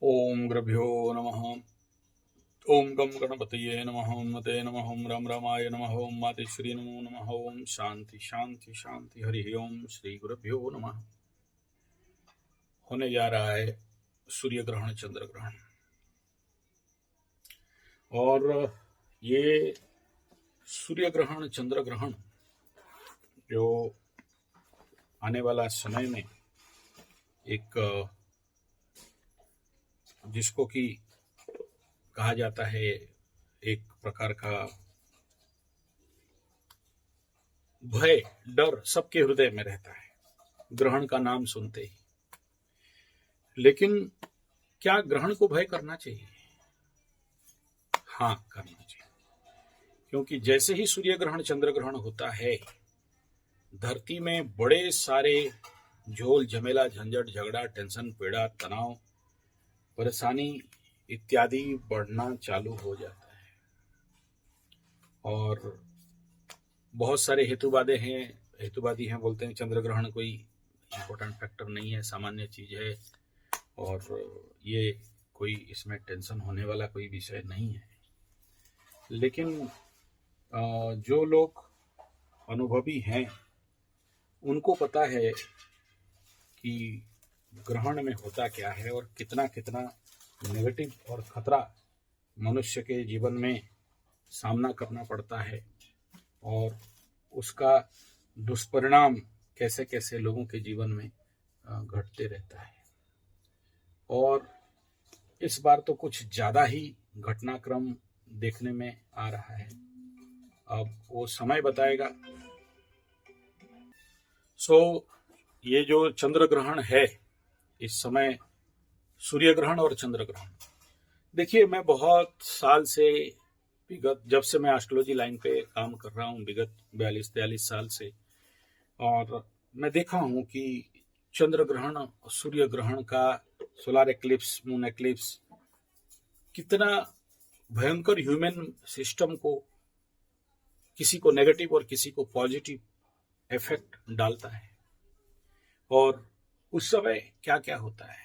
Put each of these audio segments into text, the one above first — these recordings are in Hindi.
ओम गुरुभ्यो नमः। ओम गम गणपतये नमः। ओम मते नमः। ओम राम रामाय नमः। ओम मातेश्वरी नमो नमः। ओम शांति शांति शांति। हरि ओम। श्री गुरुभ्यो नमः। होने जा रहा है सूर्य ग्रहण चंद्र ग्रहण, और ये सूर्य ग्रहण चंद्र ग्रहण जो आने वाला समय में एक जिसको कि कहा जाता है एक प्रकार का भय डर सबके हृदय में रहता है ग्रहण का नाम सुनते ही। लेकिन क्या ग्रहण को भय करना चाहिए? हाँ, करना चाहिए, क्योंकि जैसे ही सूर्य ग्रहण चंद्र ग्रहण होता है, धरती में बड़े सारे झोल झमेला झंझट झगड़ा टेंशन पीड़ा तनाव परेशानी इत्यादि बढ़ना चालू हो जाता है। और बहुत सारे हेतुवादी हैं, बोलते हैं चंद्र ग्रहण कोई इम्पोर्टेंट फैक्टर नहीं है, सामान्य चीज है, और ये कोई इसमें टेंशन होने वाला कोई विषय नहीं है। लेकिन जो लोग अनुभवी हैं उनको पता है कि ग्रहण में होता क्या है और कितना कितना नेगेटिव और खतरा मनुष्य के जीवन में सामना करना पड़ता है, और उसका दुष्परिणाम कैसे कैसे लोगों के जीवन में घटते रहता है। और इस बार तो कुछ ज्यादा ही घटनाक्रम देखने में आ रहा है। अब वो समय बताएगा। ये जो चंद्र ग्रहण है इस समय, सूर्य ग्रहण और चंद्र ग्रहण, देखिए मैं बहुत साल से विगत जब से मैं एस्ट्रोलॉजी लाइन पे काम कर रहा हूँ, विगत 42-43 साल से, और मैं देखा हूँ कि चंद्र ग्रहण सूर्य ग्रहण का सोलर एक्लिप्स मून एक्लिप्स कितना भयंकर ह्यूमन सिस्टम को, किसी को नेगेटिव और किसी को पॉजिटिव इफेक्ट डालता है। और उस समय क्या क्या होता है,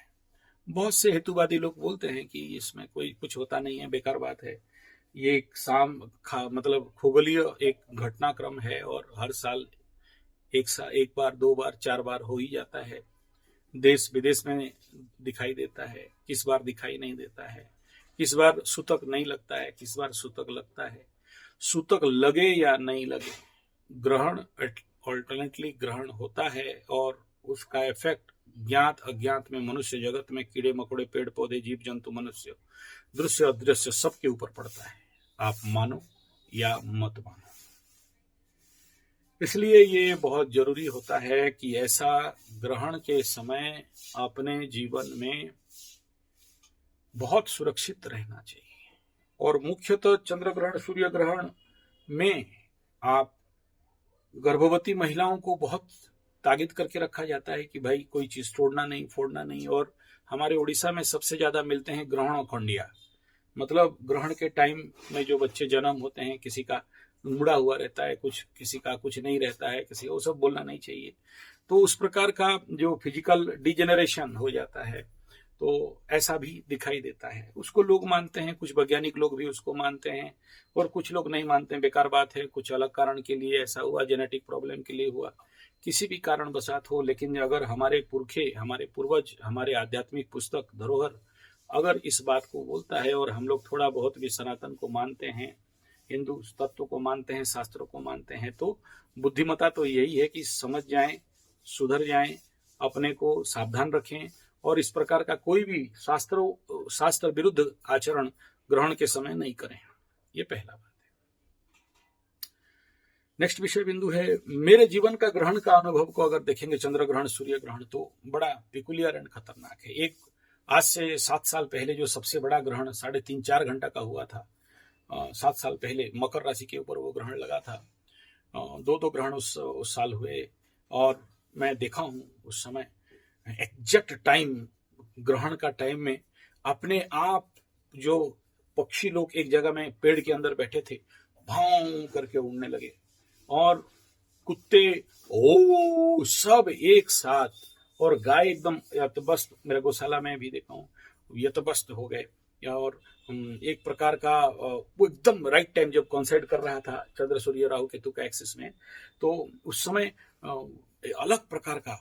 बहुत से हेतुवादी लोग बोलते हैं कि इसमें कोई कुछ होता नहीं है, बेकार बात है, ये एक मतलब खगोलीय एक घटनाक्रम है और हर साल एक बार 2 बार 4 बार हो ही जाता है। देश विदेश में दिखाई देता है, किस बार दिखाई नहीं देता है, किस बार सूतक नहीं लगता है, किस बार सूतक लगता है। सूतक लगे या नहीं लगे, ग्रहण अल्टरनेटली ग्रहण होता है, और उसका इफेक्ट ज्ञात अज्ञात में मनुष्य जगत में कीड़े मकोड़े पेड़ पौधे जीव जंतु मनुष्य दृश्य अदृश्य सबके ऊपर पड़ता है, आप मानो या मत मानो। इसलिए ये बहुत जरूरी होता है कि ऐसा ग्रहण के समय अपने जीवन में बहुत सुरक्षित रहना चाहिए। और मुख्यतः चंद्र ग्रहण सूर्य ग्रहण में आप गर्भवती महिलाओं को बहुत ताकीद करके रखा जाता है कि भाई कोई चीज तोड़ना नहीं फोड़ना नहीं। और हमारे उड़ीसा में सबसे ज्यादा मिलते हैं ग्रहण और खंडिया, मतलब ग्रहण के टाइम में जो बच्चे जन्म होते हैं, किसी का मुड़ा हुआ रहता है, किसी का कुछ नहीं रहता है, किसी वो सब बोलना नहीं चाहिए। तो उस प्रकार का जो फिजिकल डिजेनरेशन हो जाता है, तो ऐसा भी दिखाई देता है। उसको लोग मानते हैं, कुछ वैज्ञानिक लोग भी उसको मानते हैं, और कुछ लोग नहीं मानते हैं, बेकार बात है, कुछ अलग कारण के लिए ऐसा हुआ, जेनेटिक प्रॉब्लम के लिए हुआ, किसी भी कारण बसात हो। लेकिन अगर हमारे पुरखे, हमारे पूर्वज, हमारे आध्यात्मिक पुस्तक धरोहर अगर इस बात को बोलता है, और हम लोग थोड़ा बहुत भी सनातन को मानते हैं, हिंदू तत्व को मानते हैं, शास्त्रों को मानते हैं, तो बुद्धिमता तो यही है कि समझ जाएं, सुधर जाएं, अपने को सावधान रखें, और इस प्रकार का कोई भी शास्त्र विरुद्ध आचरण ग्रहण के समय नहीं करें। ये पहला बात है। नेक्स्ट विषय बिंदु है, मेरे जीवन का ग्रहण का अनुभव को अगर देखेंगे, चंद्र ग्रहण सूर्य ग्रहण, तो बड़ा पिकुलियर एंड खतरनाक है। एक आज से 7 साल पहले जो सबसे बड़ा ग्रहण 3.5-4 घंटा का हुआ था, 7 साल पहले मकर राशि के ऊपर वो ग्रहण लगा था। 2 ग्रहण उस साल हुए, और मैं देखा हूं उस समय एग्जैक्ट टाइम, ग्रहण का टाइम में अपने आप जो पक्षी लोग एक जगह में पेड़ के अंदर बैठे थे, भाव करके उड़ने लगे, और कुत्ते सब एक साथ और गाय एकदम यतबस्त, मेरे गौशाला में भी देखा हूँ, यतबस्त हो गए। और एक प्रकार का वो एकदम राइट टाइम जब कॉन्सर्ट कर रहा था चंद्र सूर्य राहु केतु का एक्सिस में, तो उस समय अलग प्रकार का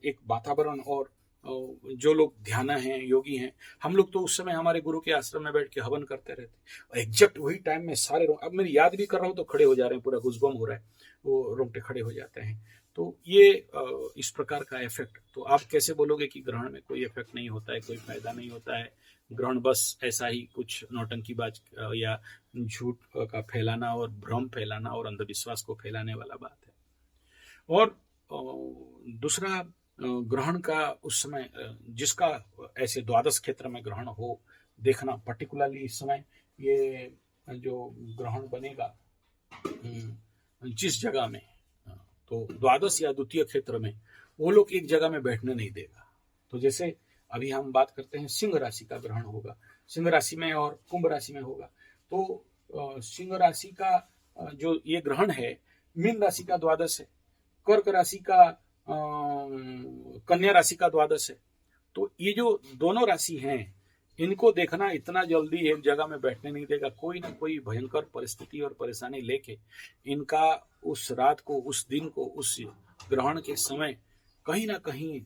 एक वातावरण, और जो लोग ध्यान हैं, योगी हैं, हम लोग तो उस समय हमारे गुरु के आश्रम में बैठ के हवन करते रहते, और एग्जैक्ट वही टाइम में सारे अब मैं याद भी कर रहा हूँ तो खड़े हो जा रहे हैं, पूरा गुजबम हो रहा है, वो रोंगटे खड़े हो जाते हैं। तो ये इस प्रकार का इफेक्ट, तो आप कैसे बोलोगे कि ग्रहण में कोई इफेक्ट नहीं होता है, कोई फायदा नहीं होता है? ग्रहण बस ऐसा ही कुछ नौटंकीबाज या झूठ का फैलाना और भ्रम फैलाना और अंधविश्वास को फैलाने वाला बात है। और दूसरा, ग्रहण का उस समय जिसका ऐसे द्वादश क्षेत्र में ग्रहण हो देखना, पर्टिकुलरली इस समय ये जो ग्रहण बनेगा जिस जगह में, तो द्वादश या द्वितीय क्षेत्र में वो लोग एक जगह में बैठने नहीं देगा। तो जैसे अभी हम बात करते हैं सिंह राशि का ग्रहण होगा, सिंह राशि में और कुंभ राशि में होगा, तो सिंह राशि का जो ये ग्रहण है, मीन राशि का द्वादश है, कर्क राशि का कन्या राशि का द्वादश है। तो ये जो दोनों राशि हैं, इनको देखना इतना जल्दी एक जगह में बैठने नहीं देगा। कोई ना कोई भयंकर परिस्थिति और परेशानी लेके इनका उस रात को, उस दिन को, उस ग्रहण के समय कहीं ना कहीं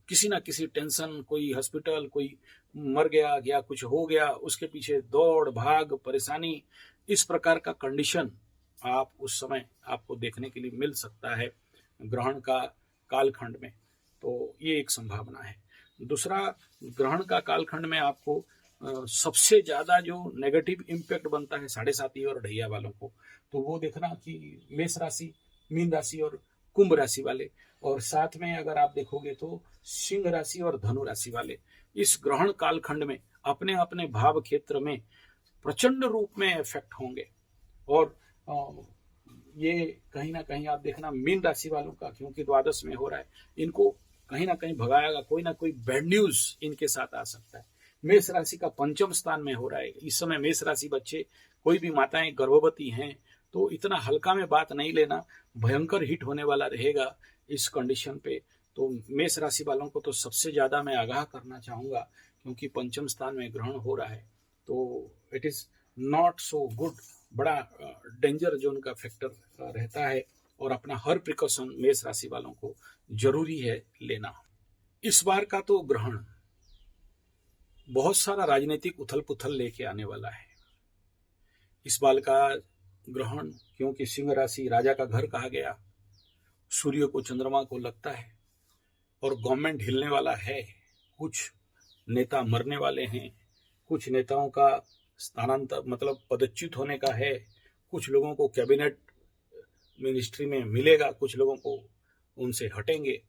किसी ना किसी टेंशन, कोई हॉस्पिटल, कोई मर गया या कुछ हो गया, उसके पीछे दौड़ भाग, परेशानी, इस प्रकार का कंडीशन आप उस समय आपको देखने के लिए मिल सकता है ग्रहण का कालखंड में। तो ये एक संभावना है। दूसरा, ग्रहण का कालखंड में आपको सबसे ज्यादा जो नेगेटिव इम्पैक्ट बनता है 7.5 और ढैया वालों को, तो वो देखना कि मेष राशि, मीन राशि और कुंभ राशि वाले, और साथ में अगर आप देखोगे तो सिंह राशि और धनु राशि वाले इस ग्रहण कालखंड में अपने अपने भाव क्षेत्र में प्रचंड रूप में इफेक्ट होंगे। और ये कहीं ना कहीं आप देखना मीन राशि वालों का, क्योंकि द्वादश में हो रहा है, इनको कहीं ना कहीं भगाएगा, कोई ना कोई बैड न्यूज इनके साथ आ सकता है। मेष राशि का पंचम स्थान में हो रहा है इस समय। मेष राशि बच्चे, कोई भी माताएं गर्भवती हैं तो इतना हल्का में बात नहीं लेना, भयंकर हिट होने वाला रहेगा इस कंडीशन पे। तो मेष राशि वालों को तो सबसे ज्यादा मैं आगाह करना चाहूंगा, क्योंकि पंचम स्थान में ग्रहण हो रहा है, तो it is not so good, बड़ा डेंजर जोन का फैक्टर रहता है, और अपना हर प्रिकॉशन मेष राशि वालों को जरूरी है लेना। इस बार का तो ग्रहण बहुत सारा राजनीतिक उथल पुथल लेके आने वाला है। इस बार का ग्रहण, क्योंकि सिंह राशि राजा का घर कहा गया, सूर्य को चंद्रमा को लगता है, और गवर्नमेंट हिलने वाला है, कुछ नेता मरने वाले हैं, कुछ नेताओं का स्थानांतर मतलब पदच्युत होने का है, कुछ लोगों को कैबिनेट मिनिस्ट्री में मिलेगा, कुछ लोगों को उनसे हटेंगे,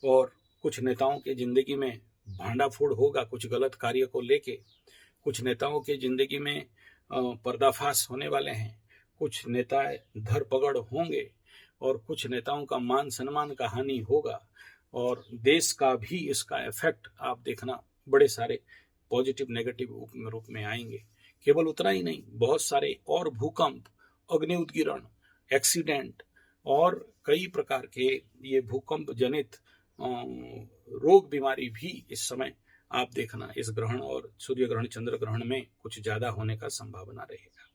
और कुछ नेताओं के जिंदगी में भांडाफोड़ होगा कुछ गलत कार्य को लेके, कुछ नेताओं के जिंदगी में पर्दाफाश होने वाले हैं, कुछ नेता धरपकड़ होंगे, और कुछ नेताओं का मान सम्मान का हानि होगा, और देश का भी इसका इफेक्ट आप देखना बड़े सारे पॉजिटिव नेगेटिव रूप में आएंगे। केवल उतना ही नहीं, बहुत सारे और भूकंप, अग्नि उद्गिरण, एक्सीडेंट और कई प्रकार के ये भूकंप जनित रोग बीमारी भी इस समय आप देखना इस ग्रहण और सूर्य ग्रहण चंद्र ग्रहण में कुछ ज्यादा होने का संभावना रहेगा।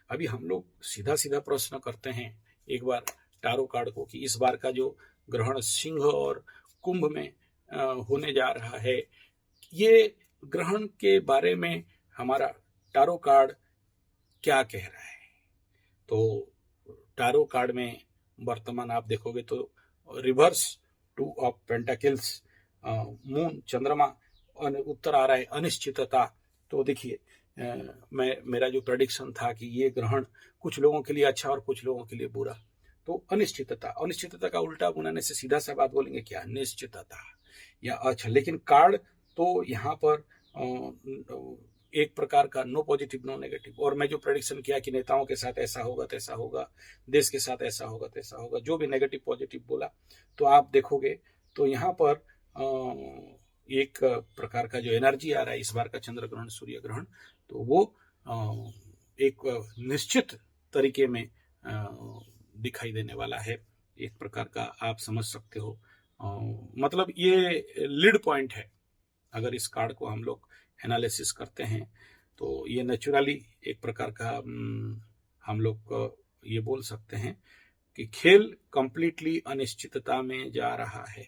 अभी हम लोग सीधा सीधा प्रश्न करते हैं एक बार टारो कार्ड को कि इस बार का जो ग्रहण सिंह और कुंभ में होने जा रहा है, ये ग्रहण के बारे में हमारा टारो कार्ड क्या कह रहा है। तो टारो कार्ड में वर्तमान आप देखोगे तो रिवर्स 2 ऑफ पेंटाकल्स, मून, चंद्रमा, उत्तर आ रहा है अनिश्चितता। तो देखिए मेरा जो प्रेडिक्शन था कि ये ग्रहण कुछ लोगों के लिए अच्छा और कुछ लोगों के लिए बुरा, तो अनिश्चितता का उल्टा बनाने से सीधा सा बात बोलेंगे क्या, निश्चितता या अच्छा। लेकिन कार्ड तो यहाँ पर एक प्रकार का नो पॉजिटिव नो नेगेटिव, और मैं जो प्रेडिक्शन किया कि नेताओं के साथ ऐसा होगा तैसा होगा, देश के साथ ऐसा होगा तैसा होगा, जो भी नेगेटिव पॉजिटिव बोला, तो आप देखोगे तो यहाँ पर एक प्रकार का जो एनर्जी आ रहा है इस बार का चंद्र ग्रहण सूर्य ग्रहण, तो वो एक निश्चित तरीके में दिखाई देने वाला है। एक प्रकार का आप समझ सकते हो मतलब ये लीड पॉइंट है। अगर इस कार्ड को हम लोग एनालिसिस करते हैं तो ये नेचुरली एक प्रकार का हम लोग ये बोल सकते हैं कि खेल कंप्लीटली अनिश्चितता में जा रहा है।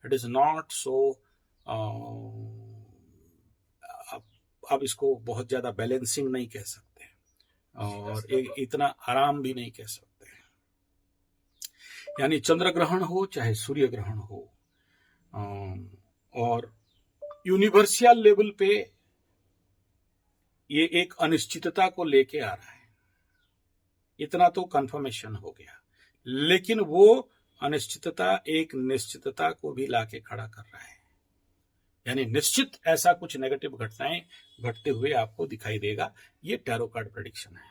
इट इज नॉट सो, अब इसको बहुत ज्यादा बैलेंसिंग नहीं कह सकते और इतना आराम भी नहीं कह सकते। यानी चंद्र ग्रहण हो चाहे सूर्य ग्रहण हो, और यूनिवर्सल लेवल पे ये एक अनिश्चितता को लेके आ रहा है, इतना तो कंफर्मेशन हो गया। लेकिन वो अनिश्चितता एक निश्चितता को भी लाके खड़ा कर रहा है। यानी निश्चित ऐसा कुछ नेगेटिव घटनाएं घटते हुए आपको दिखाई देगा। ये टैरो कार्ड प्रेडिक्शन है।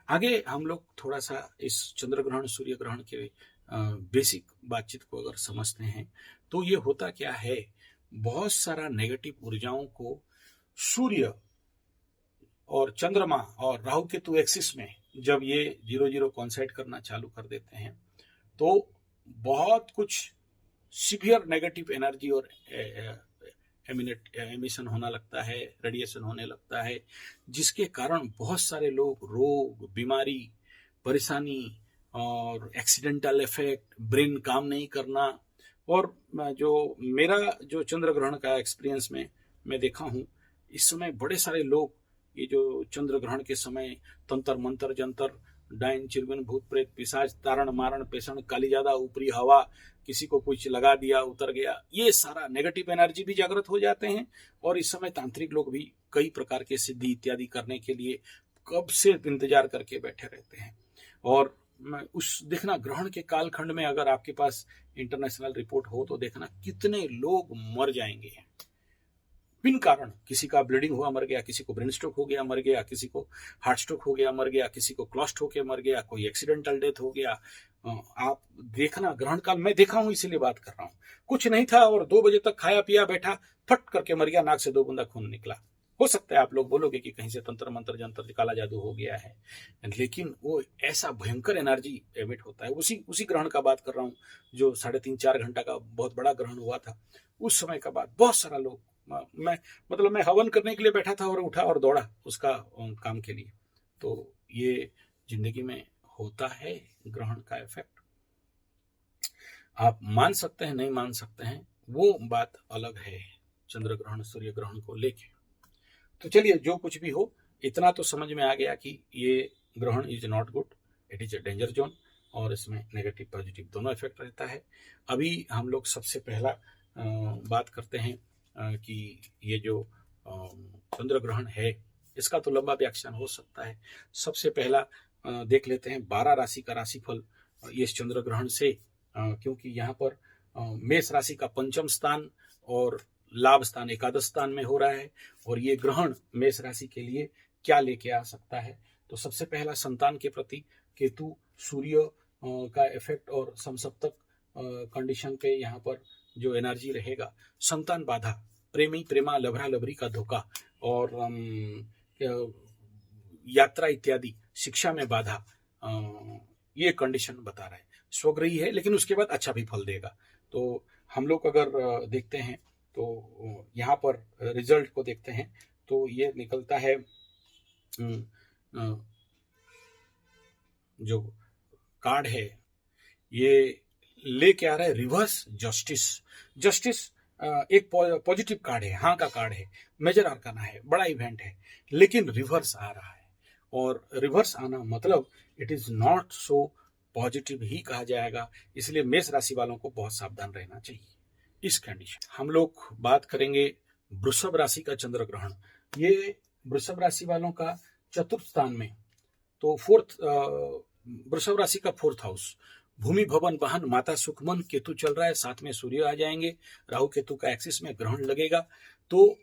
आगे हम लोग थोड़ा सा इस चंद्र ग्रहण सूर्य ग्रहण के बेसिक बातचीत को अगर समझते हैं तो ये होता क्या है, बहुत सारा नेगेटिव ऊर्जाओं को सूर्य और चंद्रमा और राहु केतु एक्सिस में जब ये 0-0 कॉन्साइड करना चालू कर देते हैं तो बहुत कुछ सीवियर नेगेटिव एनर्जी और एमिशन होना लगता है, रेडिएशन होने लगता है, जिसके कारण बहुत सारे लोग रोग, बीमारी, परेशानी और एक्सीडेंटल इफेक्ट, ब्रेन काम नहीं करना। और मेरा जो चंद्र ग्रहण का एक्सपीरियंस में मैं देखा हूं, इस समय बड़े सारे लोग ये जो चंद्र ग्रहण के समय तंत्र मंत्र जंतर, डायन चिरगन भूत प्रेत पिशाच तारण मारण पेषण कालीजादा ऊपरी हवा, किसी को कुछ लगा दिया उतर गया, ये सारा नेगेटिव एनर्जी भी जागृत हो जाते हैं। और इस समय तांत्रिक लोग भी कई प्रकार के सिद्धि इत्यादि करने के लिए कब से इंतजार करके बैठे रहते हैं। और उस देखना ग्रहण के कालखंड में अगर आपके पास इंटरनेशनल रिपोर्ट हो तो देखना कितने लोग मर जाएंगे बिन कारण। किसी का ब्लीडिंग हुआ मर गया, किसी को ब्रेन स्ट्रोक हो गया मर गया, किसी को हार्ट स्ट्रोक हो गया मर गया, किसी को क्लॉस्ट होके मर गया, कोई एक्सीडेंटल डेथ हो गया। आप देखना ग्रहण काल, मैं देखा हूं इसीलिए बात कर रहा हूं। कुछ नहीं था और 2 बजे तक खाया पिया बैठा, फट करके मर गया, नाक से 2 बूंदा खून निकला। हो सकता है आप लोग बोलोगे कि कहीं से तंत्र मंत्र जंत्र काला जादू हो गया है, लेकिन वो ऐसा भयंकर एनर्जी एमिट होता है। उसी ग्रहण का बात कर रहा हूँ जो 3.5-4 घंटा का बहुत बड़ा ग्रहण हुआ था। उस समय का बात, बहुत सारा लोग, मैं हवन करने के लिए बैठा था और उठा और दौड़ा उसका काम के लिए। तो ये जिंदगी में होता है ग्रहण का इफेक्ट। आप मान सकते हैं, नहीं मान सकते हैं, वो बात अलग है चंद्र ग्रहण सूर्य ग्रहण को लेके। तो चलिए, जो कुछ भी हो, इतना तो समझ में आ गया कि ये ग्रहण is not good, it is a danger zone, और इसमें नेगेटिव पॉजिटिव दोनों इफेक्ट रहता है। अभी हम लोग सबसे पहला बात करते हैं कि ये जो चंद्र ग्रहण है इसका तो लंबा व्याख्यान हो सकता है। सबसे पहला देख लेते हैं 12 राशि का राशिफल इस चंद्र ग्रहण से, क्योंकि यहाँ पर मेष राशि का 5वां स्थान और लाभ स्थान एकादश स्थान में हो रहा है। और ये ग्रहण मेष राशि के लिए क्या लेके आ सकता है, तो सबसे पहला संतान के प्रति केतु सूर्य का इफेक्ट और समसप्तक कंडीशन पे यहाँ पर जो एनर्जी रहेगा, संतान बाधा, प्रेमा लभरा लभरी का धोखा, और यात्रा इत्यादि, शिक्षा में बाधा, ये कंडीशन बता रहा है। स्वग्रही है लेकिन उसके बाद अच्छा भी फल देगा। तो हम लोग अगर देखते हैं तो यहाँ पर रिजल्ट को देखते हैं तो ये निकलता है, जो कार्ड है ये लेके आ रहा है रिवर्स जस्टिस। एक पॉजिटिव कार्ड है, हाँ का कार्ड है, मेजर आर्काना है, बड़ा इवेंट है, लेकिन रिवर्स आ रहा है। और रिवर्स आना मतलब it is not so positive ही कहा जाएगा। इसलिए मेष राशि वालों को बहुत सावधान रहना चाहिए इस कंडीशन। हम लोग बात करेंगे वृषभ राशि का चंद्र ग्रहण। ये वृषभ राशि वालों का 4th स्थान में, तो वृषभ राशि का 4th हाउस, भूमि भवन वाहन माता सुखमन, केतु चल रहा है, साथ में सूर्य आ जाएंगे, राहु केतु का एक्सिस में ग्रहण लगेगा। तो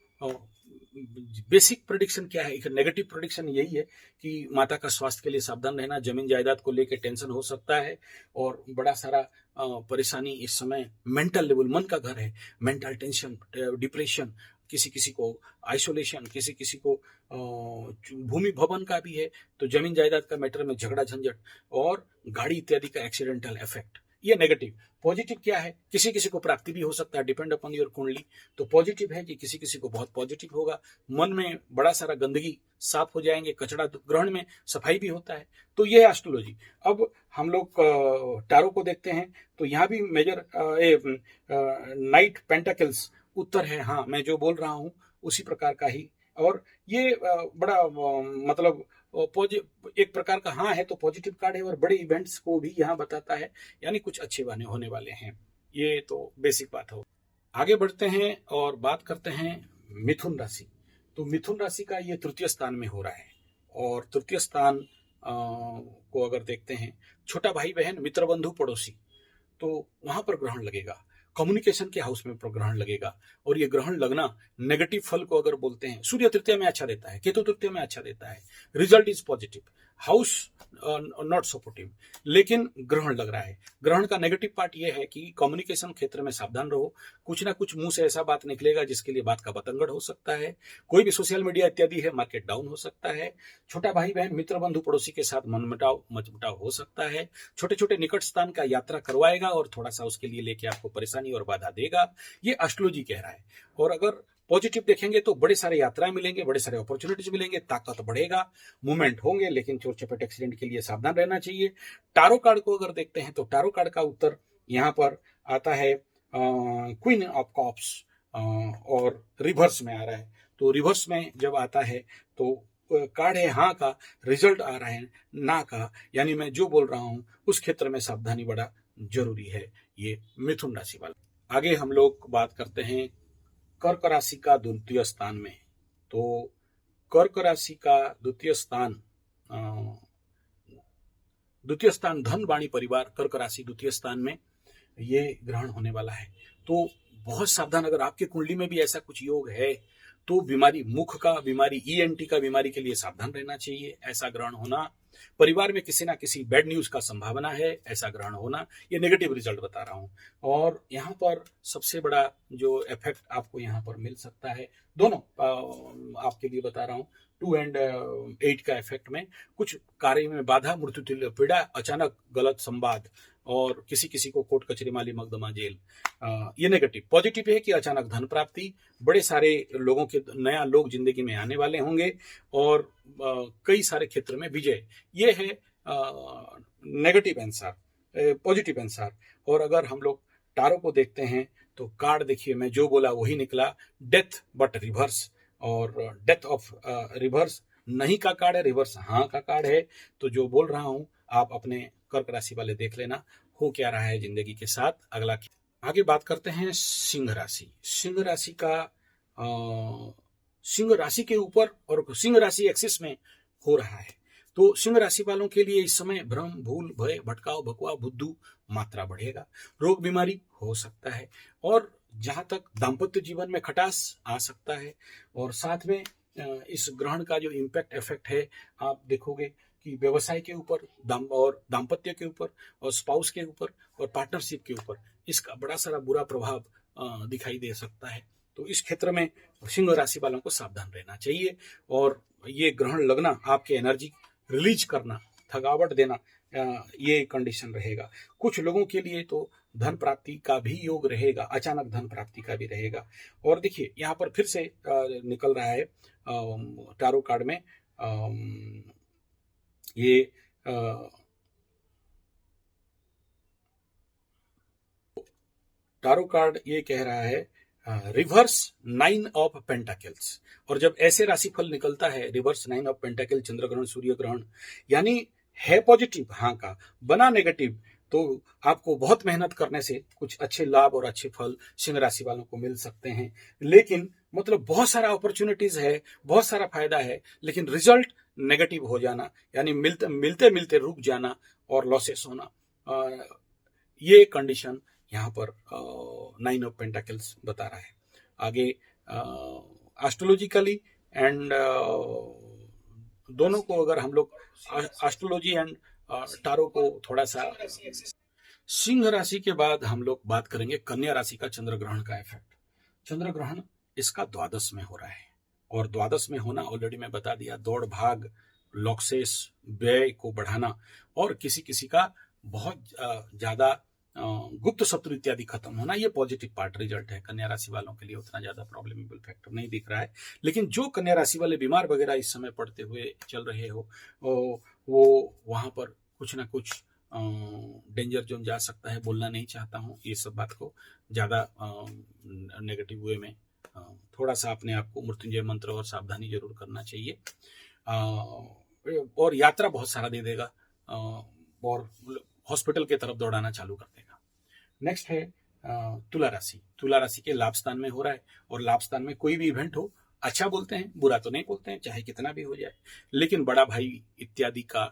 बेसिक प्रेडिक्शन क्या है, एक नेगेटिव प्रेडिक्शन यही है कि माता का स्वास्थ्य के लिए सावधान रहना, जमीन जायदाद को लेकर टेंशन हो सकता है, और बड़ा सारा परेशानी इस समय मेंटल लेवल, मन का घर है, मेंटल टेंशन, डिप्रेशन, किसी को आइसोलेशन, किसी को भूमि भवन का भी है, तो जमीन जायदाद का मैटर में झगड़ा झंझट और गाड़ी इत्यादि का एक्सीडेंटल इफेक्ट, ये नेगेटिव। पॉजिटिव क्या है, किसी किसी को प्राप्ति भी हो सकता है, डिपेंड अपॉन योर कुंडली। तो पॉजिटिव है कि किसी किसी को बहुत पॉजिटिव होगा, मन में बड़ा सारा गंदगी साफ हो जाएंगे, कचरा ग्रहण में सफाई भी होता है। तो ये है एस्ट्रोलॉजी। अब हम लोग टारो को देखते हैं, तो यहाँ भी मेजर नाइट पेंटाकल्स उत्तर है। हाँ, मैं जो बोल रहा हूँ उसी प्रकार का ही। और ये बड़ा मतलब एक प्रकार का हाँ है तो पॉजिटिव कार्ड है, और बड़े इवेंट्स को भी यहाँ बताता है, यानी कुछ अच्छे बने होने वाले हैं। ये तो बेसिक बात हो। आगे बढ़ते हैं और बात करते हैं मिथुन राशि। तो मिथुन राशि का ये तृतीय स्थान में हो रहा है, और तृतीय स्थान को अगर देखते हैं, छोटा भाई बहन, मित्र बंधु पड़ोसी, तो वहां पर ग्रहण लगेगा। कम्युनिकेशन के हाउस में ग्रहण लगेगा, और ये ग्रहण लगना नेगेटिव फल को अगर बोलते हैं, सूर्य तृतीय में अच्छा देता है, केतु तृतीय में अच्छा देता है, result is positive, house not supportive, लेकिन ग्रहण लग रहा है। ग्रहण का नेगेटिव पार्ट ये है कि कम्युनिकेशन क्षेत्र में सावधान रहो, कुछ ना कुछ मुंह से ऐसा बात निकलेगा जिसके लिए बात का बतंगड़ हो सकता है, कोई भी सोशल मीडिया इत्यादि है, मार्केट डाउन हो सकता है, छोटा भाई बहन, मित्र बंधु पड़ोसी के साथ मचमुटाव हो सकता है, छोटे छोटे निकट स्थान का यात्रा करवाएगा और थोड़ा सा उसके लिए लेके आपको परेशानी और बाधा देगा, ये एस्ट्रोलॉजी कह रहा है। और अगर पॉजिटिव देखेंगे तो बड़े सारे यात्राएं मिलेंगे, बड़े सारे अपॉर्चुनिटीज मिलेंगे, ताकत बढ़ेगा, मूवमेंट होंगे, लेकिन चोट चपेट एक्सीडेंट के लिए सावधान रहना चाहिए। टारो कार्ड को अगर देखते हैं तो टारो कार्ड का उत्तर यहाँ पर आता है क्वीन ऑफ कप्स, और रिवर्स में आ रहा है। तो रिवर्स में जब आता है तो कार्ड है हाँ का, रिजल्ट आ रहा है ना का, यानी मैं जो बोल रहा हूं उस क्षेत्र में सावधानी बड़ा जरूरी है। ये मिथुन राशि वाला। आगे हम लोग बात करते हैं कर्क राशि का द्वितीय स्थान में। तो कर्क राशि का द्वितीय स्थान धन वाणी परिवार, कर्क राशि द्वितीय स्थान में ये ग्रहण होने वाला है। तो बहुत सावधान, अगर आपके कुंडली में भी ऐसा कुछ योग है तो बीमारी, मुख का बीमारी, ईएनटी का बीमारी के लिए सावधान रहना चाहिए। ऐसा ग्रहण होना, परिवार में किसी ना किसी बैड न्यूज का संभावना है, ऐसा ग्रहण होना, ये नेगेटिव रिजल्ट बता रहा हूं। और यहाँ पर सबसे बड़ा जो इफेक्ट आपको यहाँ पर मिल सकता है, दोनों आपके लिए बता रहा हूँ, 2 और 8 का इफेक्ट में कुछ कार्य में बाधा, मृत्यु तुल्य पीड़ा, अचानक गलत संवाद, और किसी किसी को कोर्ट कचहरी माली मकदमा जेल। ये नेगेटिव। पॉजिटिव है कि अचानक धन प्राप्ति, बड़े सारे लोगों के, नया लोग जिंदगी में आने वाले होंगे, और कई सारे क्षेत्र में विजय। ये है नेगेटिव आंसर, पॉजिटिव आंसर। और अगर हम लोग टारो को देखते हैं तो कार्ड देखिए, मैं जो बोला वही निकला, डेथ बट रिवर्स, और डेथ ऑफ रिवर्स नहीं का कार्ड है, रिवर्स हाँ का कार्ड है। तो जो बोल रहा हूं आप अपने कर्क राशि वाले देख लेना हो क्या रहा है जिंदगी के साथ। अगला आगे बात करते हैं सिंह राशि। सिंह राशि का सिंह राशि के ऊपर और सिंह राशि एक्सिस में हो रहा है। तो सिंह राशि वालों के लिए इस समय भ्रम, भूल, भय, भटकाव, भकुआ, बुद्धू मात्रा बढ़ेगा, रोग बीमारी हो सकता है, और जहां तक दाम्पत्य जीवन में खटास आ सकता है। और साथ में इस ग्रहण का जो इम्पैक्ट इफेक्ट है, आप देखोगे कि व्यवसाय के ऊपर, और दाम्पत्य के ऊपर, और स्पाउस के ऊपर, और पार्टनरशिप के ऊपर इसका बड़ा सारा बुरा प्रभाव दिखाई दे सकता है। तो इस क्षेत्र में सिंह राशि वालों को सावधान रहना चाहिए। और ये ग्रहण लगना, आपके एनर्जी रिलीज करना, थकावट देना, ये कंडीशन रहेगा। कुछ लोगों के लिए तो धन प्राप्ति का भी योग रहेगा, अचानक धन प्राप्ति का भी रहेगा। और देखिए यहाँ पर फिर से निकल रहा है टारो कार्ड में, ये टारो कार्ड ये कह रहा है रिवर्स 9 ऑफ पेंटाकल्स। और जब ऐसे राशिफल निकलता है, रिवर्स 9 ऑफ पेंटाकल, चंद्र ग्रहण, सूर्य ग्रहण, यानी है पॉजिटिव हाँ का, बना नेगेटिव, तो आपको बहुत मेहनत करने से कुछ अच्छे लाभ और अच्छे फल सिंह राशि वालों को मिल सकते हैं। लेकिन मतलब बहुत सारा अपॉर्चुनिटीज है, बहुत सारा फायदा है, लेकिन रिजल्ट नेगेटिव हो जाना, यानी मिलते मिलते रुक जाना और लॉसेस होना, ये कंडीशन यहाँ पर 9 ऑफ पेंटाकल्स बता रहा है। आगे एस्ट्रोलॉजिकली एंड दोनों को अगर हम लोग एस्ट्रोलॉजी एंड टारो को थोड़ा सा, सिंह राशि के बाद हम लोग बात करेंगे कन्या राशि का चंद्र ग्रहण का इफेक्ट। चंद्र ग्रहण इसका द्वादश में हो रहा है, और द्वादश में होना ऑलरेडी मैं बता दिया, दौड़ भाग, लॉसेस, व्यय को बढ़ाना, और किसी किसी का बहुत ज्यादा गुप्त शत्रु इत्यादि खत्म होना, ये पॉजिटिव पार्ट रिजल्ट है। कन्या राशि वालों के लिए उतना ज्यादा प्रॉब्लमेबल फैक्टर नहीं दिख रहा है। लेकिन जो कन्या राशि वाले बीमार वगैरह इस समय पड़ते हुए चल रहे हो, वो वहां पर कुछ ना कुछ डेंजर जोन जा सकता है। बोलना नहीं चाहता हूँ ये सब बात को ज्यादा नेगेटिव वे में। थोड़ा सा अपने आप को मृत्युंजय मंत्र और सावधानी जरूर करना चाहिए। और यात्रा बहुत सारा दे देगा और हॉस्पिटल के तरफ दौड़ाना चालू कर देगा। नेक्स्ट है तुला राशि। तुला राशि के लाभ स्थान में हो रहा है, और लाभ स्थान में कोई भी इवेंट हो, अच्छा बोलते हैं, बुरा तो नहीं बोलते हैं, चाहे कितना भी हो जाए। लेकिन बड़ा भाई इत्यादि का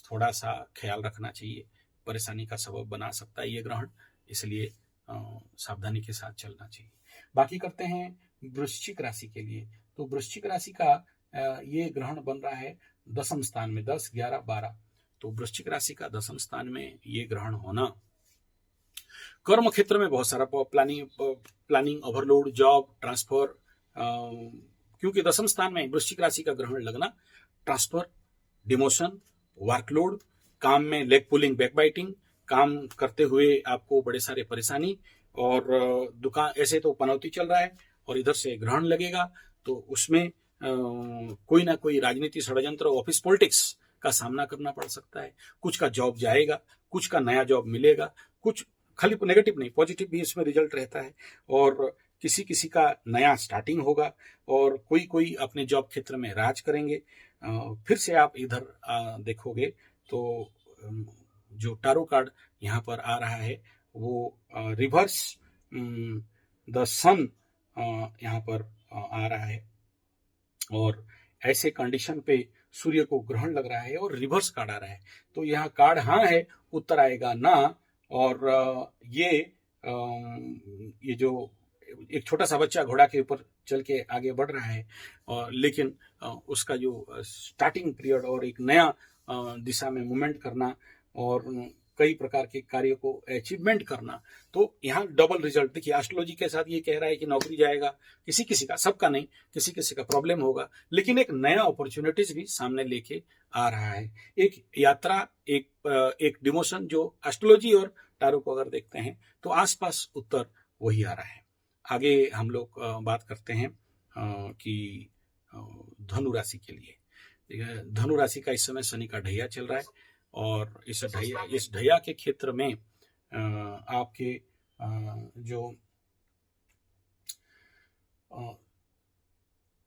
थोड़ा सा ख्याल रखना चाहिए, परेशानी का सबब बना सकता है ये ग्रहण, इसलिए सावधानी के साथ चलना चाहिए। बाकी करते हैं वृश्चिक राशि के लिए। तो वृश्चिक राशि का ये ग्रहण बन रहा है दसम स्थान में, 10, 11, 12। तो वृश्चिक राशि का दसम स्थान में ये ग्रहण होना कर्म क्षेत्र में बहुत सारा प्लानिंग ओवरलोड, जॉब ट्रांसफर, क्योंकि दसम स्थान में वृश्चिक राशि का ग्रहण लगना ट्रांसफर, डिमोशन, वर्कलोड, काम में लेग पुलिंग, बैकबाइटिंग, काम करते हुए आपको बड़े सारे परेशानी, और दुकान ऐसे तो पनौती चल रहा है और इधर से ग्रहण लगेगा, तो उसमें कोई ना कोई राजनीति, षड्यंत्र, ऑफिस पॉलिटिक्स का सामना करना पड़ सकता है। कुछ का जॉब जाएगा, कुछ का नया जॉब मिलेगा, कुछ खाली नेगेटिव नहीं पॉजिटिव भी इसमें रिजल्ट रहता है, और किसी किसी का नया स्टार्टिंग होगा, और कोई अपने जॉब क्षेत्र में राज करेंगे। फिर से आप इधर देखोगे तो जो टारो कार्ड यहाँ पर आ रहा है वो रिवर्स द सन यहाँ पर आ रहा है, और ऐसे कंडीशन पे सूर्य को ग्रहण लग रहा है और रिवर्स कार्ड आ रहा है। तो यहाँ कार्ड हाँ है, उत्तर आएगा ना। और ये जो एक छोटा सा बच्चा घोड़ा के ऊपर चल के आगे बढ़ रहा है, लेकिन उसका जो स्टार्टिंग पीरियड और एक नया दिशा में मूवमेंट करना और कई प्रकार के कार्यों को अचीवमेंट करना, तो यहाँ डबल रिजल्ट देखिए। एस्ट्रोलॉजी के साथ ये कह रहा है कि नौकरी जाएगा, किसी किसी का, सबका नहीं, किसी किसी का प्रॉब्लम होगा, लेकिन एक नया अपॉर्चुनिटीज भी सामने लेके आ रहा है। एक यात्रा, एक डिमोशन, जो एस्ट्रोलॉजी और टारो को अगर देखते हैं तो आसपास उत्तर वही आ रहा है। आगे हम लोग बात करते हैं कि धनु राशि के लिए। धनु राशि का इस समय शनि का ढैया चल रहा है, और इस ढैया के क्षेत्र में आपके जो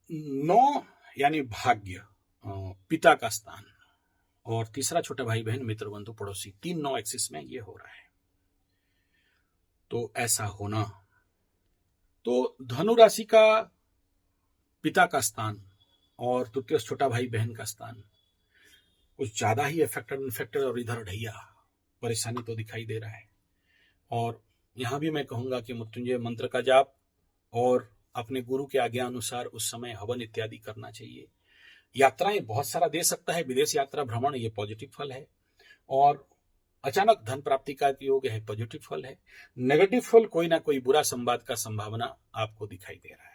9 यानी भाग्य, पिता का स्थान, और तीसरा छोटा भाई बहन, मित्र बंधु पड़ोसी, 3 9 एक्सिस में ये हो रहा है। तो ऐसा होना, तो धनु राशि का पिता का स्थान और तृतीय छोटा भाई बहन का स्थान कुछ ज्यादा ही इन्फेक्टेड, और इधर ढैया, परेशानी तो दिखाई दे रहा है। और यहां भी मैं कहूंगा कि मृत्युंजय मंत्र का जाप और अपने गुरु के आज्ञा अनुसार उस समय हवन इत्यादि करना चाहिए। यात्राएं बहुत सारा दे सकता है, विदेश यात्रा, भ्रमण, ये पॉजिटिव फल है, और अचानक धन प्राप्ति का योग है, पॉजिटिव फल है। नेगेटिव फल कोई ना कोई बुरा संवाद का संभावना आपको दिखाई दे रहा है।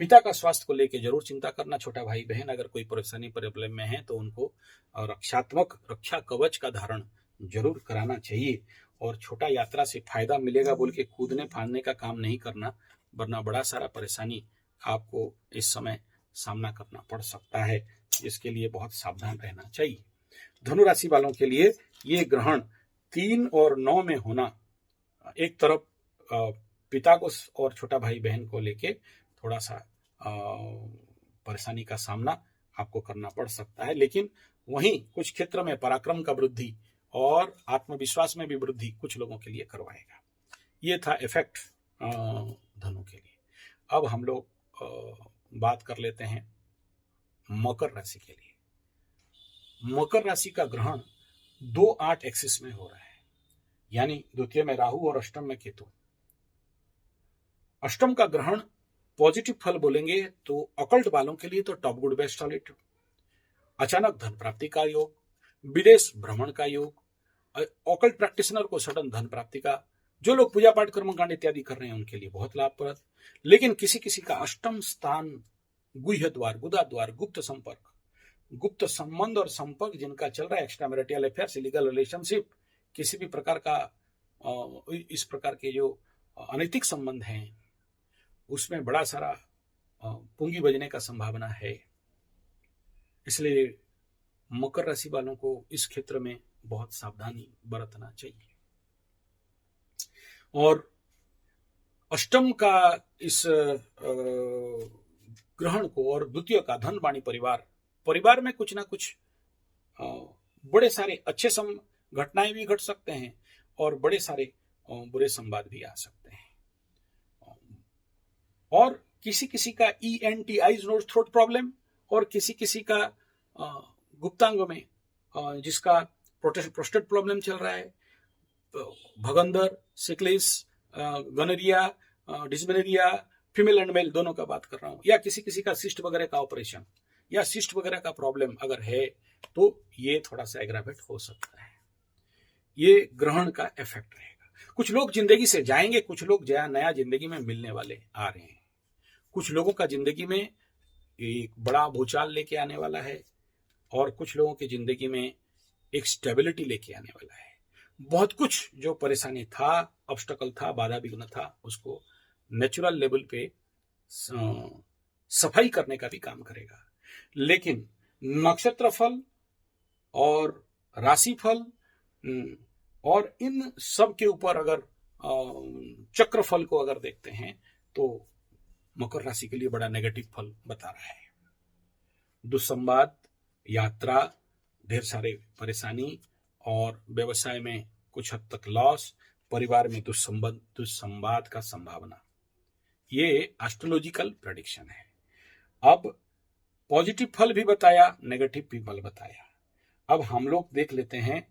पिता का स्वास्थ्य को लेकर जरूर चिंता करना। छोटा भाई बहन अगर कोई परेशानी प्रॉब्लम में है तो उनको रक्षा कवच का धारण जरूर कराना चाहिए, और छोटा यात्रा से फायदा मिलेगा बोल के कूदने फांदने का काम नहीं करना, वरना बड़ा सारा परेशानी आपको इस समय सामना करना पड़ सकता है, जिसके लिए बहुत सावधान रहना चाहिए। धनु राशि वालों के लिए ये ग्रहण 3 और 9 में होना, एक तरफ पिता को और छोटा भाई बहन को लेके थोड़ा सा परेशानी का सामना आपको करना पड़ सकता है, लेकिन वहीं कुछ क्षेत्र में पराक्रम का वृद्धि और आत्मविश्वास में भी वृद्धि कुछ लोगों के लिए करवाएगा। ये था इफेक्ट धनु के लिए। अब हम लोग बात कर लेते हैं मकर राशि के लिए। मकर राशि का ग्रहण 2-8 एक्सिस में हो रहा है, यानी द्वितीय में राहु और अष्टम में केतु। अष्टम का ग्रहण पॉजिटिव फल बोलेंगे तो अकल्ट वालों के लिए तो टॉप गुड बेस्ट सॉलिड, अचानक धन प्राप्ति का योग, विदेश भ्रमण का योग, अकल्ट प्रैक्टिशनर को सडन धन प्राप्ति का, जो लोग पूजा पाठ कर्मकांड इत्यादि कर रहे हैं उनके लिए बहुत लाभप्रद। लेकिन किसी किसी का अष्टम स्थान गुह्य द्वार, गुदा द्वार, गुप्त संपर्क, गुप्त संबंध और संपर्क जिनका चल रहा है, extra marital affairs, illegal relationship, किसी भी प्रकार का इस प्रकार के जो अनैतिक संबंध हैं उसमें बड़ा सारा पूंगी बजने का संभावना है। इसलिए मकर राशि वालों को इस क्षेत्र में बहुत सावधानी बरतना चाहिए। और अष्टम का इस ग्रहण को और द्वितीय का धन वाणी परिवार में कुछ ना कुछ बड़े सारे अच्छे घटनाएं भी घट सकते हैं और बड़े सारे बुरे संवाद भी आ सकते हैं। और किसी किसी का ENT eyes nose throat problem और किसी किसी का गुप्तांग में जिसका प्रोस्टेट प्रॉब्लम चल रहा है, भगंदर, सिकलिस, गनरिया, डिस्मेनरिया, फीमेल एंड मेल दोनों का बात कर रहा हूं, या किसी किसी का सिस्ट वगैरह का ऑपरेशन या सिस्ट वगैरह का प्रॉब्लम अगर है तो ये थोड़ा सा एग्रावेट हो सकता है। ये ग्रहण का इफेक्ट रहेगा। कुछ लोग जिंदगी से जाएंगे, कुछ लोग नया जिंदगी में मिलने वाले आ रहे हैं। कुछ लोगों का जिंदगी में एक बड़ा भूचाल लेके आने वाला है और कुछ लोगों की जिंदगी में एक स्टेबिलिटी लेके आने वाला है। बहुत कुछ जो परेशानी था, ऑब्स्टकल था, बाधा विघ्न था, उसको नेचुरल लेवल पे सफाई करने का भी काम करेगा। लेकिन नक्षत्र फल और राशि फल और इन सब के ऊपर अगर चक्र फल को अगर देखते हैं तो मकर राशि के लिए बड़ा नेगेटिव फल बता रहा है। दुस्संवाद, यात्रा, ढेर सारे परेशानी और व्यवसाय में कुछ हद तक लॉस, परिवार में दुस्संवाद का संभावना, ये एस्ट्रोलॉजिकल प्रेडिक्शन है। अब पॉजिटिव फल भी बताया, नेगेटिव भी फल बताया। अब हम लोग देख लेते हैं,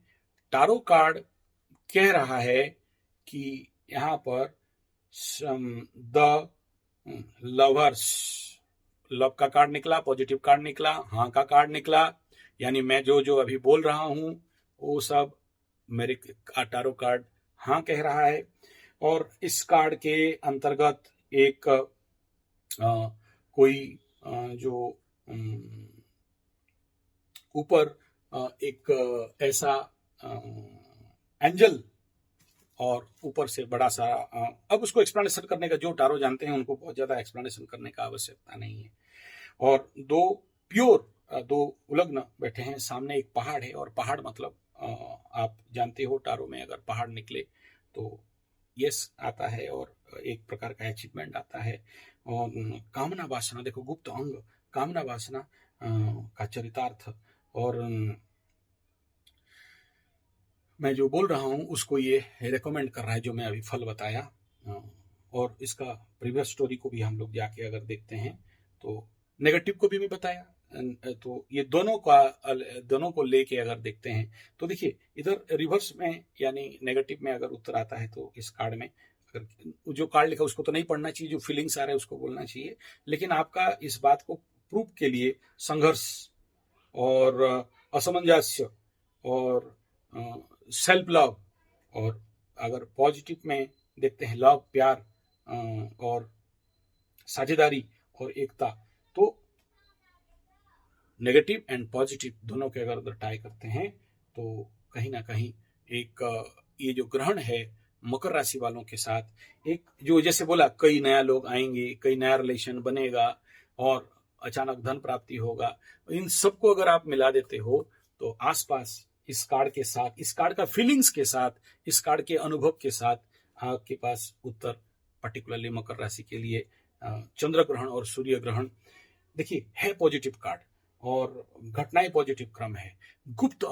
टारो कार्ड कह रहा है कि यहां पर द लवर्स, लव का कार्ड निकला, पॉजिटिव कार्ड निकला, हाँ का कार्ड निकला, यानी मैं जो अभी बोल रहा हूं वो सब मेरे टारो कार्ड हाँ कह रहा है। और इस कार्ड के अंतर्गत एक कोई जो ऊपर एक ऐसा एंजल और ऊपर से बड़ा सा, अब उसको एक्सप्लेनेशन करने का, जो टारो जानते हैं उनको बहुत ज्यादा एक्सप्लेनेशन करने का आवश्यकता नहीं है। और दो उलग्न बैठे हैं, सामने एक पहाड़ है, और पहाड़ मतलब आप जानते हो टारो में अगर पहाड़ निकले तो यस आता है और एक प्रकार का अचीवमेंट आता है। और कामना वासना, देखो गुप्त अंग, कामना वासना का चरितार्थ, और मैं जो बोल रहा हूं उसको ये रेकमेंड कर रहा है जो मैं अभी फल बताया। और इसका प्रीवियस स्टोरी को भी हम लोग जाके अगर देखते हैं तो नेगेटिव को भी मैं बताया। तो ये दोनों को लेके अगर देखते हैं तो देखिए, इधर रिवर्स में यानी नेगेटिव में अगर उत्तर आता है तो इस कार्ड में अगर जो कार्ड लिखा उसको तो नहीं पढ़ना चाहिए, जो फीलिंग्स आ रहे हैं उसको बोलना चाहिए। लेकिन आपका इस बात को प्रूफ के लिए संघर्ष और असमंजस्य और सेल्फ लव, और अगर पॉजिटिव में देखते हैं लव, प्यार और साझेदारी और एकता, तो नेगेटिव एंड पॉजिटिव दोनों के अगर ट्राई करते हैं तो कहीं ना कहीं एक ये जो ग्रहण है मकर राशि वालों के साथ, एक जो जैसे बोला कई नया लोग आएंगे, कई नया रिलेशन बनेगा और अचानक धन प्राप्ति होगा, इन सबको अगर आप मिला देते हो तो आसपास इस कार्ड के साथ, इस कार्ड का फीलिंग्स के साथ, इस कार्ड के अनुभव के साथ आपके पास उत्तर पर्टिकुलरली मकर राशि के लिए चंद्र ग्रहण और सूर्य ग्रहण देखिए है पॉजिटिव कार्ड और घटनाएं पॉजिटिव क्रम है। गुप्त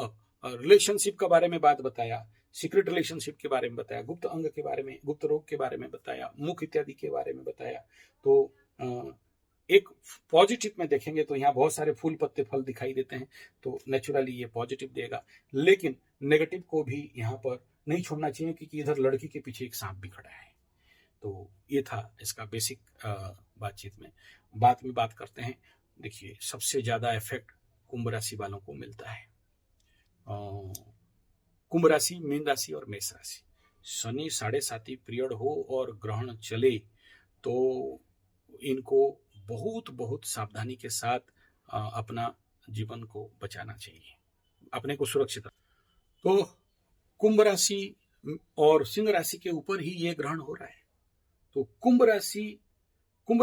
रिलेशनशिप के बारे में बात बताया, सीक्रेट रिलेशनशिप के बारे में बताया, गुप्त अंग के बारे में, गुप्त रोग के बारे में बताया, मुख इत्यादि के बारे में बताया। तो एक पॉजिटिव में देखेंगे तो यहाँ बहुत सारे फूल पत्ते फल दिखाई देते हैं, तो नेचुरली ये पॉजिटिव देगा। लेकिन नेगेटिव को भी यहाँ पर नहीं छोड़ना चाहिए क्योंकि इधर लड़की के पीछे एक सांप भी खड़ा है। तो ये था इसका बेसिक बातचीत में। बात करते हैं। देखिए, सबसे ज्यादा इफेक्ट कुंभ राशि वालों को मिलता है। कुंभ राशि, मीन राशि और मेष राशि। शनि 7.5 पीरियड हो और ग्रहण चले तो इनको बहुत सावधानी के साथ अपना जीवन को बचाना चाहिए, अपने को सुरक्षित। तो कुंभ राशि और सिंह राशि के ऊपर ही ये ग्रहण हो रहा है। तो कुंभ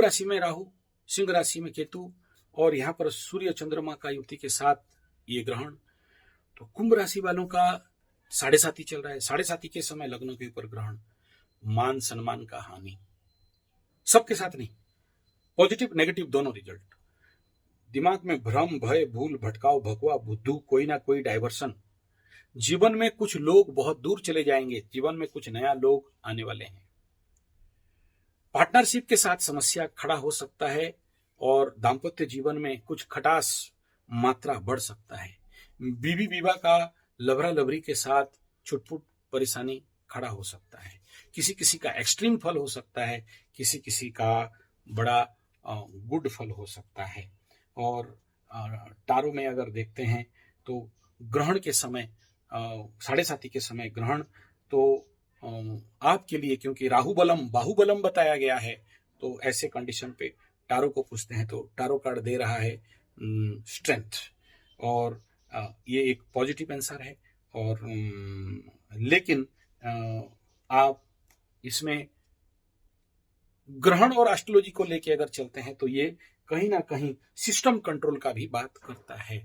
राशि में राहु, सिंह राशि में केतु, और यहाँ पर सूर्य चंद्रमा का युति के साथ ये ग्रहण। तो कुंभ राशि वालों का 7.5 चल रहा है। 7.5 के समय लग्न के ऊपर ग्रहण, मान सम्मान का हानि, सबके साथ नहीं, पॉजिटिव नेगेटिव दोनों रिजल्ट। दिमाग में भ्रम, भय, भूल, भटकाव, भगवा, बुद्धू, कोई ना कोई डाइवर्सन। जीवन में कुछ लोग बहुत दूर चले जाएंगे, जीवन में कुछ नया लोग आने वाले हैं। पार्टनरशिप के साथ समस्या खड़ा हो सकता है और दाम्पत्य जीवन में कुछ खटास मात्रा बढ़ सकता है। बीवी विवाह का लवरा लवरी के साथ छुटपुट परेशानी खड़ा हो सकता है। किसी किसी का एक्सट्रीम फल हो सकता है, किसी किसी का बड़ा गुड फल हो सकता है। और टारो में अगर देखते हैं तो ग्रहण के समय 7.5 के समय ग्रहण, तो आपके लिए, क्योंकि राहुबलम बाहुबलम बताया गया है, तो ऐसे कंडीशन पे टारो को पूछते हैं तो टारो कार्ड दे रहा है स्ट्रेंथ, और ये एक पॉजिटिव आंसर है। और लेकिन आप इसमें ग्रहण और एस्ट्रोलॉजी को लेके अगर चलते हैं तो ये कहीं ना कहीं सिस्टम कंट्रोल का भी बात करता है।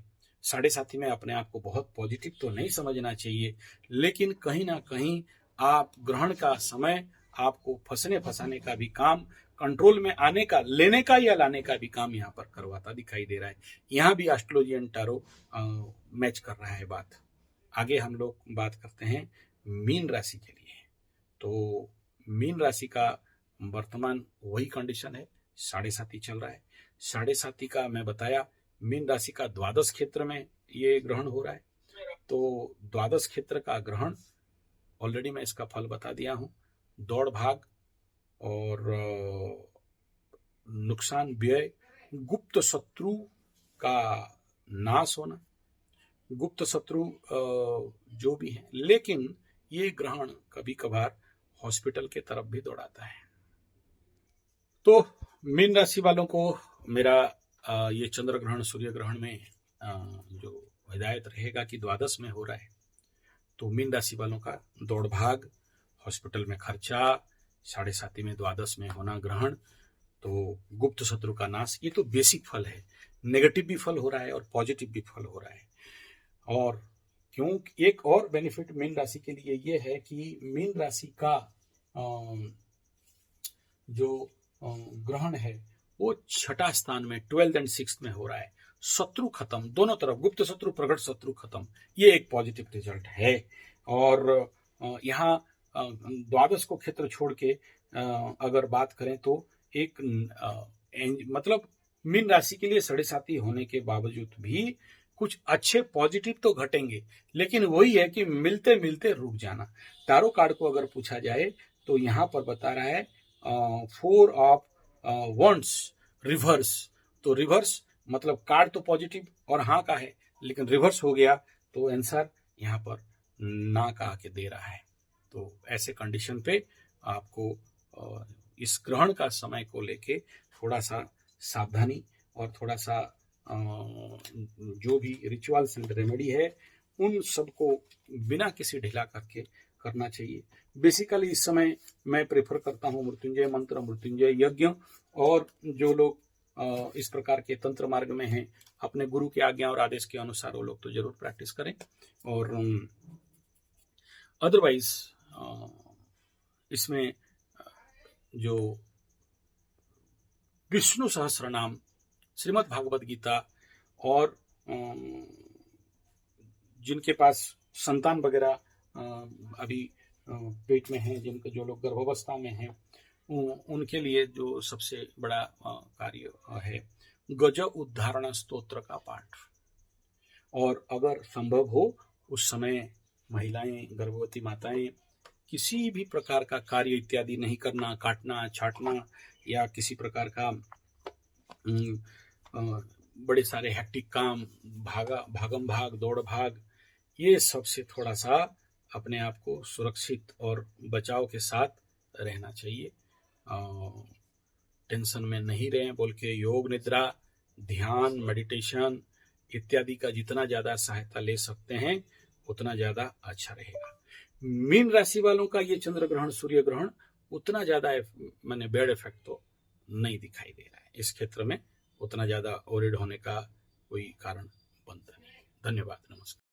7.5 में अपने आप को बहुत पॉजिटिव तो नहीं समझना चाहिए, लेकिन कहीं ना कहीं आप ग्रहण का समय आपको फंसने फंसाने का भी काम, कंट्रोल में आने का, लेने का या लाने का भी काम यहाँ पर करवाता दिखाई दे रहा है। यहाँ भी एस्ट्रोलॉजी एंड टारो मैच कर रहा है बात। आगे हम लोग बात करते हैं मीन राशि के लिए। तो मीन राशि का वर्तमान वही कंडीशन है, 7.5 चल रहा है। 7.5 का मैं बताया, मीन राशि का द्वादश क्षेत्र में ये ग्रहण हो रहा है। तो द्वादश क्षेत्र का ग्रहण ऑलरेडी मैं इसका फल बता दिया हूं। दौड़ भाग और नुकसान, व्यय, गुप्त शत्रु का नाश होना, गुप्त शत्रु जो भी है, लेकिन ये ग्रहण कभी कभार हॉस्पिटल के तरफ भी दौड़ाता है। तो मीन राशि वालों को मेरा ये चंद्र ग्रहण सूर्य ग्रहण में जो हिदायत रहेगा कि द्वादश में हो रहा है, तो मीन राशि वालों का दौड़ भाग, हॉस्पिटल में खर्चा, 7.5 में द्वादश में होना ग्रहण, तो गुप्त शत्रु का नाश, ये तो बेसिक फल है। नेगेटिव भी फल हो रहा है और पॉजिटिव भी फल हो रहा है। और क्यों, एक और बेनिफिट मीन राशि के लिए ये है कि मीन राशि का जो ग्रहण है वो 6ठा स्थान में 12th एंड 6th में हो रहा है। शत्रु खत्म, दोनों तरफ गुप्त शत्रु, प्रकट शत्रु खत्म, ये एक पॉजिटिव रिजल्ट है। और यहाँ द्वादश को क्षेत्र छोड़ के अगर बात करें तो एक मतलब मीन राशि के लिए 7.5 होने के बावजूद भी कुछ अच्छे पॉजिटिव तो घटेंगे, लेकिन वही है कि मिलते मिलते रुक जाना। टारो कार्ड को अगर पूछा जाए तो यहाँ पर बता रहा है 4 ऑफ वॉन्ड्स रिवर्स। तो रिवर्स मतलब कार्ड तो पॉजिटिव और हाँ का है, लेकिन रिवर्स हो गया तो आंसर यहाँ पर ना का आके दे रहा है। तो ऐसे कंडीशन पे आपको इस ग्रहण का समय को लेके थोड़ा सा सावधानी और थोड़ा सा जो भी रिचुअल्स एंड रेमेडी है उन सबको बिना किसी ढिला करके करना चाहिए। बेसिकली इस समय मैं प्रेफर करता हूँ मृत्युंजय मंत्र, मृत्युंजय यज्ञ, और जो लोग इस प्रकार के तंत्र मार्ग में हैं अपने गुरु की आज्ञा और आदेश के अनुसार वो लोग तो जरूर प्रैक्टिस करें। और अदरवाइज इसमें जो विष्णु सहस्त्र नाम, श्रीमद् भागवत गीता, और जिनके पास संतान वगैरह अभी पेट में है, जिनके जो लोग गर्भावस्था में हैं, उनके लिए जो सबसे बड़ा कार्य है गज उद्धारण स्तोत्र का पाठ। और अगर संभव हो उस समय महिलाएं, गर्भवती माताएं किसी भी प्रकार का कार्य इत्यादि नहीं करना, काटना, छाटना या किसी प्रकार का बड़े सारे हैक्टिक काम, भागम भाग, दौड़ भाग, ये सबसे थोड़ा सा अपने आप को सुरक्षित और बचाव के साथ रहना चाहिए। टेंशन में नहीं रहें, बोल के योग निद्रा, ध्यान, मेडिटेशन इत्यादि का जितना ज़्यादा सहायता ले सकते हैं उतना ज़्यादा अच्छा रहेगा। मीन राशि वालों का ये चंद्र ग्रहण सूर्य ग्रहण उतना ज्यादा माने बैड इफेक्ट तो नहीं दिखाई दे रहा है। इस क्षेत्र में उतना ज्यादा ओरिड होने का कोई कारण बनता नहीं। धन्यवाद, नमस्कार।